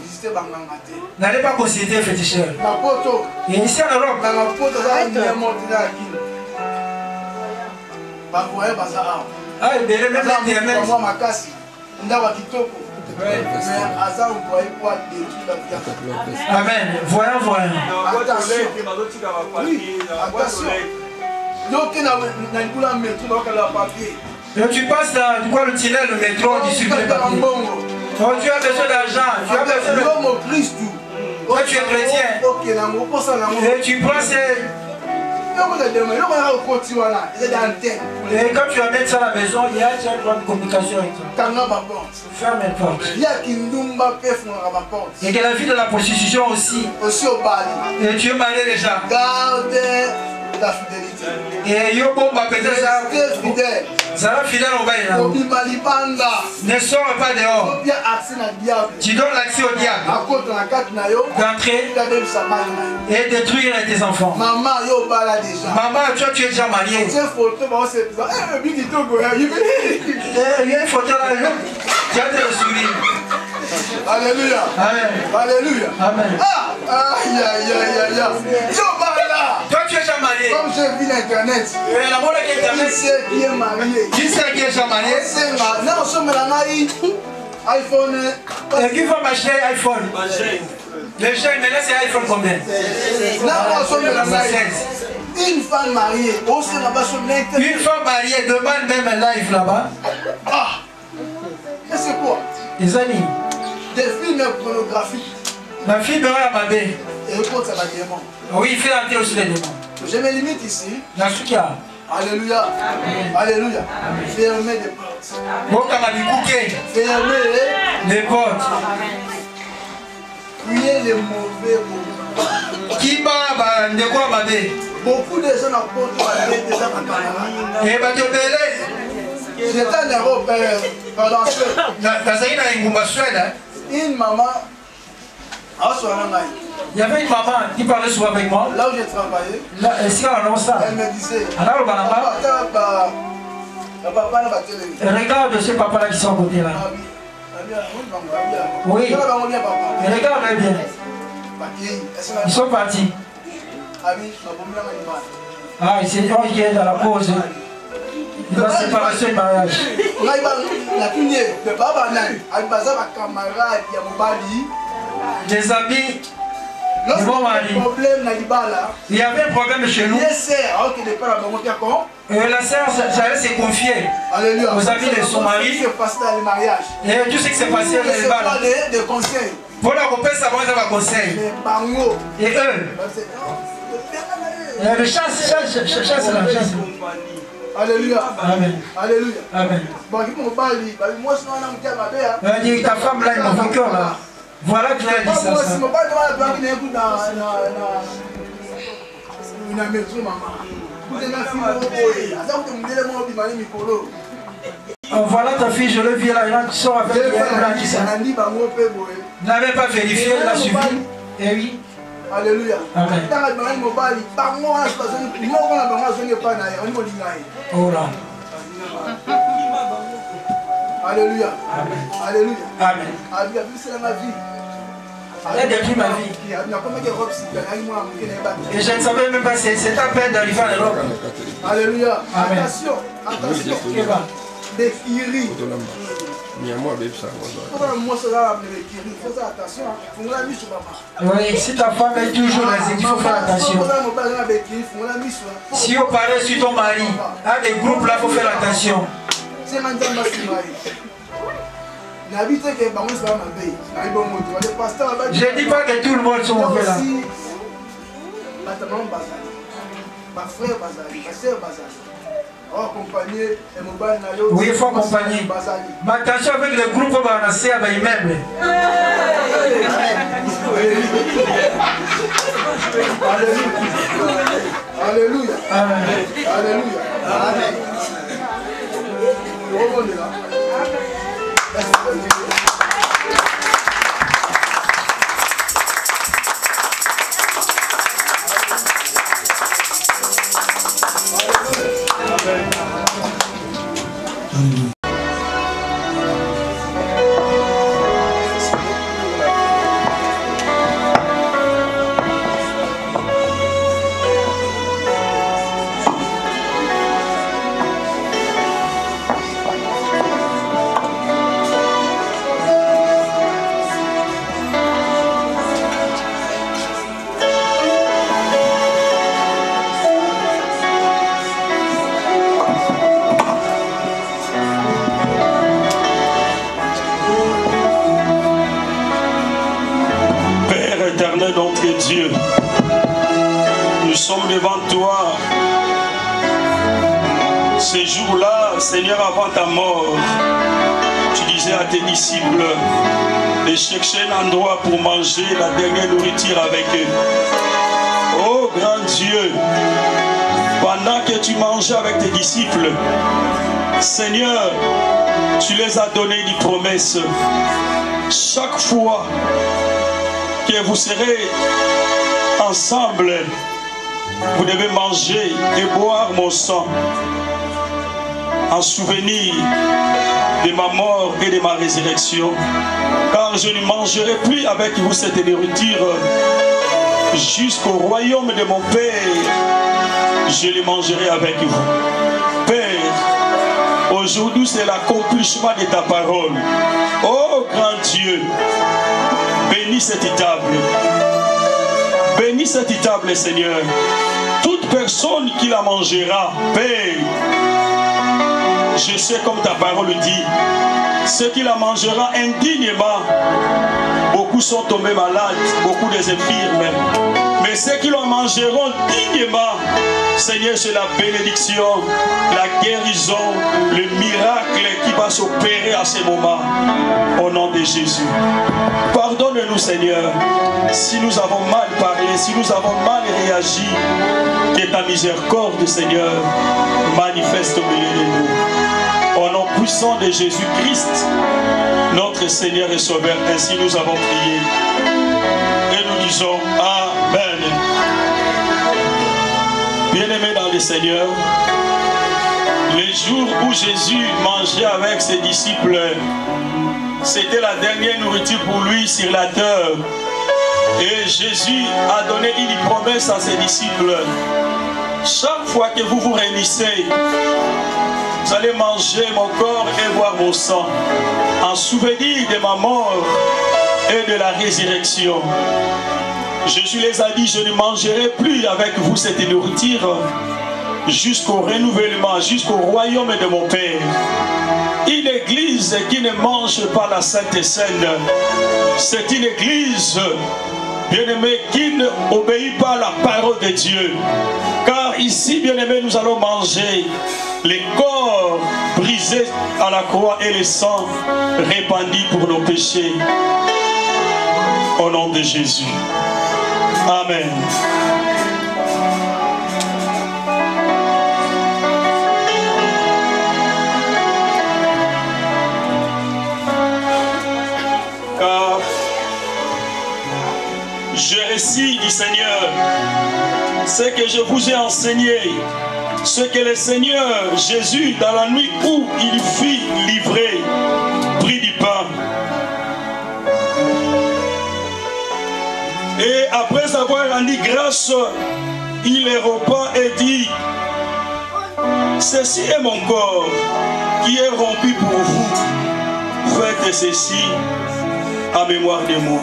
n'allez pas consulter le féticheur. Et ici en Europe, ah, il est même l'Internet. Amen. Voyons. Et tu passes dans le tunnel, le métro, tu suis le papier. Oh, tu as besoin d'argent, tu as besoin de... Toi, tu es chrétien. Et tu prends ces... Et quand tu amènes ça à la maison, il y a une grande communication avec toi. Ferme les portes. Et que la vie de la prostitution aussi. Et tu es marié déjà. Garde ta fidélité. Et yo bomba peut-être ça. Ça va fidèle au bail là. Ne sors pas dehors. Tu donnes l'accès au diable. D'entrer et détruire tes enfants. Maman, toi tu es déjà marié. Il y a une photo là. Tu as le sourire. Alléluia. Amen. Alléluia. Amen. Ah, aïe. Toi tu es déjà marié. Comme j'ai vu l'internet. Qui c'est qui est marié? Qui c'est qui est déjà marié? Non, on se met la maille. iPhone. Et qui va m'acheter iPhone? Les jeunes, mais là c'est iPhone combien? Non, on se met la maille. Une femme mariée. Une femme mariée demande même un live là-bas. Ah. Et c'est quoi? Les amis. Des films pornographiques. Ma fille me à ma baie. Et écoute, ça va démon. Oui, il fait entrer aussi les démons. Je me limite ici. Alléluia. Alléluia. Fermez les portes. Fermez les portes. Fuyez les mauvais mots. Qui va de quoi ma baie? Beaucoup de gens apportent déjà ma camarade. Et bah tu j'étais en Europe pendant une maman. Il y avait une maman qui parlait souvent avec moi. Là où j'ai travaillé, elle me disait regarde ce papa là qui sont à côté là. Oui. Regarde bien. Ils sont partis. Ah, ils sont dans la pause. La séparation et mariage. Des amis. Il y avait un problème chez nous. Et la sœur, j'allais se confier aux amis de son mari. Et tout ce qui s'est passé dans les balles. Pour la repère, ça va un conseil. Et eux, le chasse la chasse. Alléluia. Amen. Alléluia. Amen. Dit ta femme là, il m'a fait cœur là. Voilà que j'ai dit ça. Voilà ta fille, je le vis là, tu sors avec elle. Tu n'avais pas vérifié, elle a suivi. Et oui. Alléluia. Amen. Oh là. Alléluia. Amen. Alléluia. Amen. Elle a détruit ma vie. Et je ne savais même pas, c'est ta peine d'arriver en Europe. Alléluia. Amen. Attention. Attention. Des Kiri. Oui, si ta femme est toujours dans il faut faire attention. Si on parle sur ton mari, à des groupes là, il faut faire attention. Je ne dis pas que tout le monde sont mauvais là. Oui, il faut accompagner. Mais attention avec le groupe où on a assez avec immeuble. Alléluia. Amen. Alléluia. Amen. Notre Dieu, nous sommes devant toi. Ces jours-là, Seigneur, avant ta mort, tu disais à tes disciples de chercher un endroit pour manger la dernière nourriture avec eux. Oh grand Dieu, pendant que tu mangeais avec tes disciples, Seigneur, tu les as donné des promesses. Chaque fois que vous serez ensemble, vous devez manger et boire mon sang en souvenir de ma mort et de ma résurrection, car je ne mangerai plus avec vous cette nourriture jusqu'au royaume de mon Père. Je les mangerai avec vous. Père, aujourd'hui c'est l'accomplissement de ta parole. Oh grand Dieu, bénis cette table. Bénis cette table, Seigneur. Toute personne qui la mangera, Père, je sais comme ta parole dit, ceux qui la mangera indignement, beaucoup sont tombés malades, beaucoup des infirmes. Mais ceux qui la mangeront dignement, Seigneur, c'est la bénédiction, la guérison, le miracle qui va s'opérer à ce moment. Au nom de Jésus. Pardonne-nous, Seigneur, si nous avons mal parlé, si nous avons mal réagi. Que ta miséricorde, Seigneur, manifeste au milieu de nous. Au nom puissant de Jésus-Christ, notre Seigneur et Sauveur, ainsi nous avons prié. Et nous disons Amen. Bien-aimés dans le Seigneur, les jours où Jésus mangeait avec ses disciples, c'était la dernière nourriture pour lui sur la terre. Et Jésus a donné une promesse à ses disciples. Chaque fois que vous vous réunissez, vous allez manger mon corps et boire mon sang, en souvenir de ma mort et de la résurrection. Jésus les a dit, je ne mangerai plus avec vous cette nourriture jusqu'au renouvellement, jusqu'au royaume de mon Père. Une église qui ne mange pas la Sainte Seine, c'est une église, bien-aimé, qui n'obéit pas à la parole de Dieu. Car ici, bien-aimé, nous allons manger les corps brisés à la croix et le sang répandu pour nos péchés. Au nom de Jésus. Amen. Car je récite du Seigneur ce que je vous ai enseigné, ce que le Seigneur Jésus, dans la nuit où il fut livré, prit du pain. Et après avoir rendu grâce, il les repent et dit, ceci est mon corps qui est rompu pour vous. Faites ceci en mémoire de moi.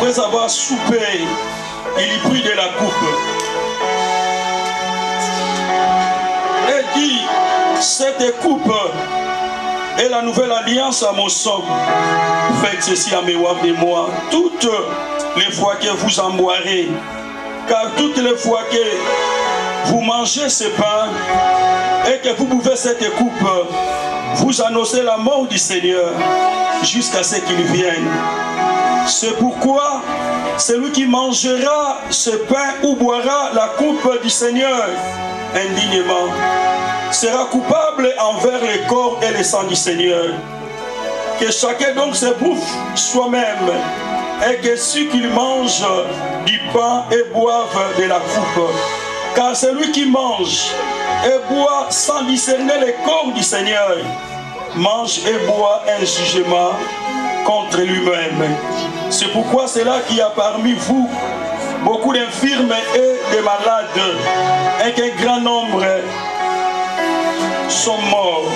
après avoir soupé, il y prit de la coupe. Et dit, cette coupe est la nouvelle alliance à mon sang. Faites ceci en mémoire de moi, toutes les fois que vous en boirez. Car toutes les fois que vous mangez ce pain et que vous buvez cette coupe, vous annoncez la mort du Seigneur jusqu'à ce qu'il vienne. C'est pourquoi celui qui mangera ce pain ou boira la coupe du Seigneur indignement sera coupable envers le corps et le sang du Seigneur. Que chacun donc se bouffe soi-même et que ceux qui mangent du pain et boivent de la coupe. Car celui qui mange et boit sans discerner le corps du Seigneur mange et boit un jugement contre lui-même. C'est pourquoi c'est là qu'il y a parmi vous beaucoup d'infirmes et de malades et qu'un grand nombre sont morts.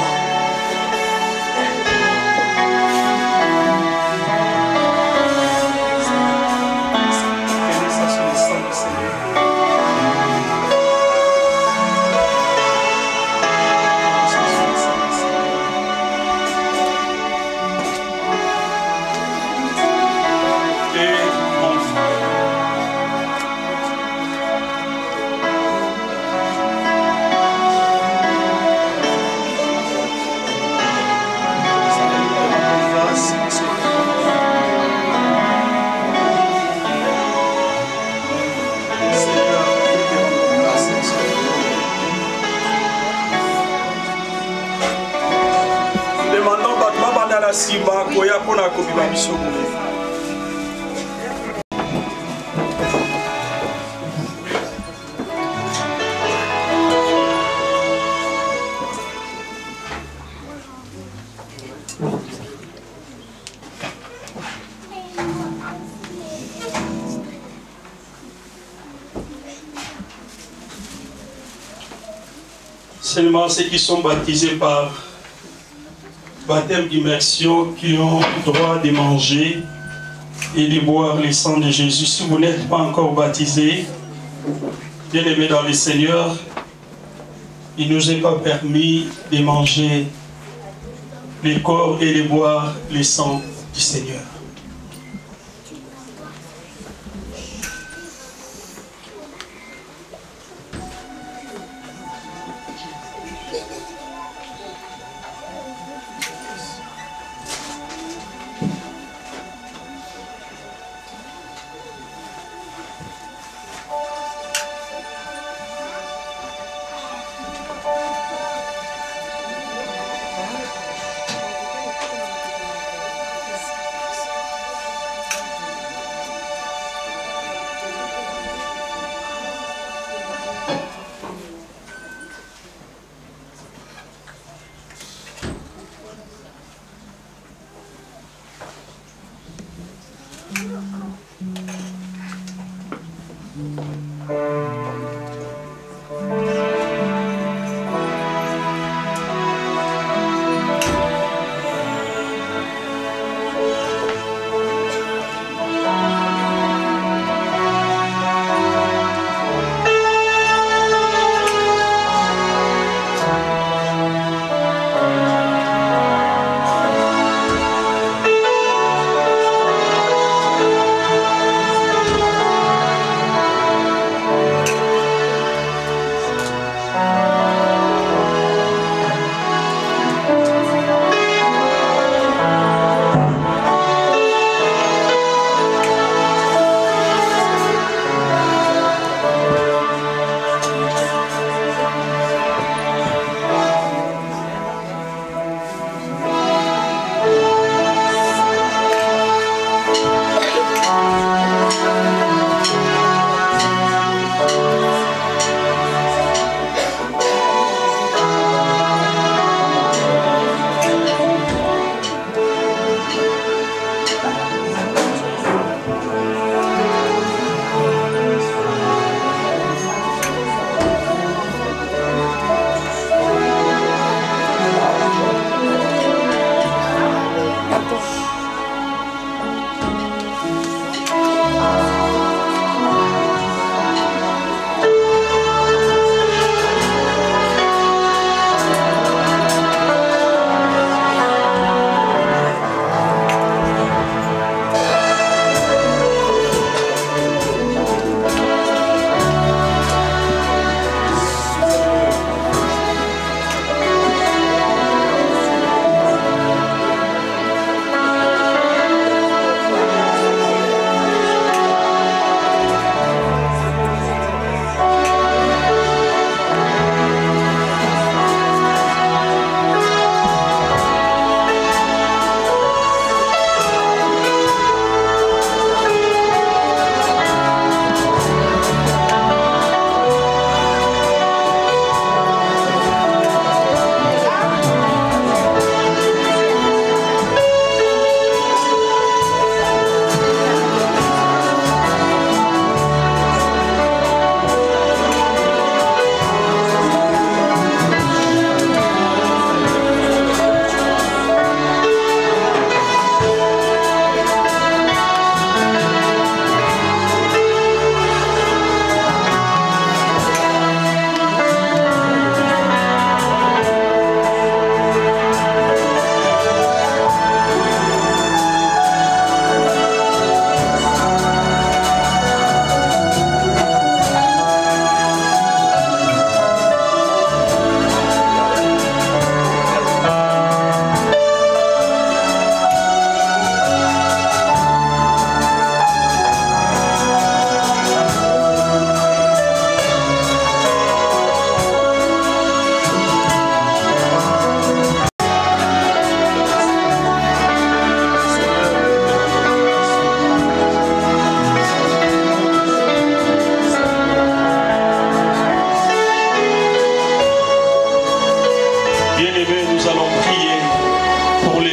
Simba koya pona kobiba biso. Seulement ceux qui sont baptisés par baptême d'immersion qui ont le droit de manger et de boire le sang de Jésus. Si vous n'êtes pas encore baptisé, bien aimé dans le Seigneur, il ne nous est pas permis de manger le corps et de boire le sang du Seigneur.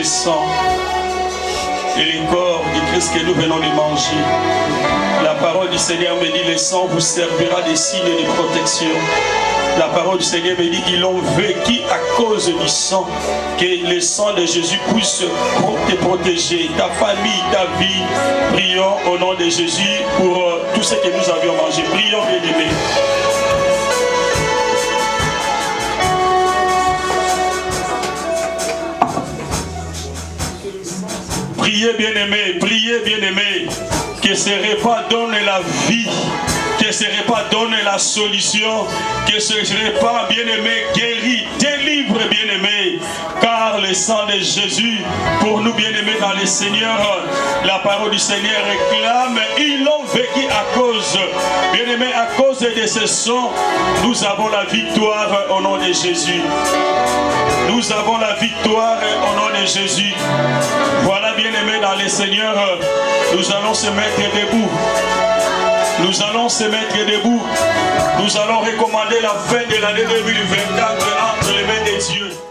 sang et le corps du Christ que nous venons de manger. La parole du Seigneur me dit, le sang vous servira de signe de protection. La parole du Seigneur me dit qu'ils l'ont vécu à cause du sang. Que le sang de Jésus puisse te protéger, ta famille, ta vie. Prions au nom de Jésus pour tout ce que nous avions mangé. Prions, bien-aimés. Priez, bien-aimés, priez, bien-aimés. Que ce repas donne la vie. Que ce repas donne la solution, que ce repas, bien-aimé, guérit, délivre, bien-aimé, car le sang de Jésus, pour nous, bien-aimés dans le Seigneur, la parole du Seigneur réclame, ils l'ont vécu à cause, bien-aimés, à cause de ce sang, nous avons la victoire au nom de Jésus. Nous avons la victoire au nom de Jésus. Voilà, bien-aimés dans le Seigneur, nous allons se mettre debout. Nous allons se mettre debout. Nous allons recommander la fin de l'année 2024 entre les mains de Dieu.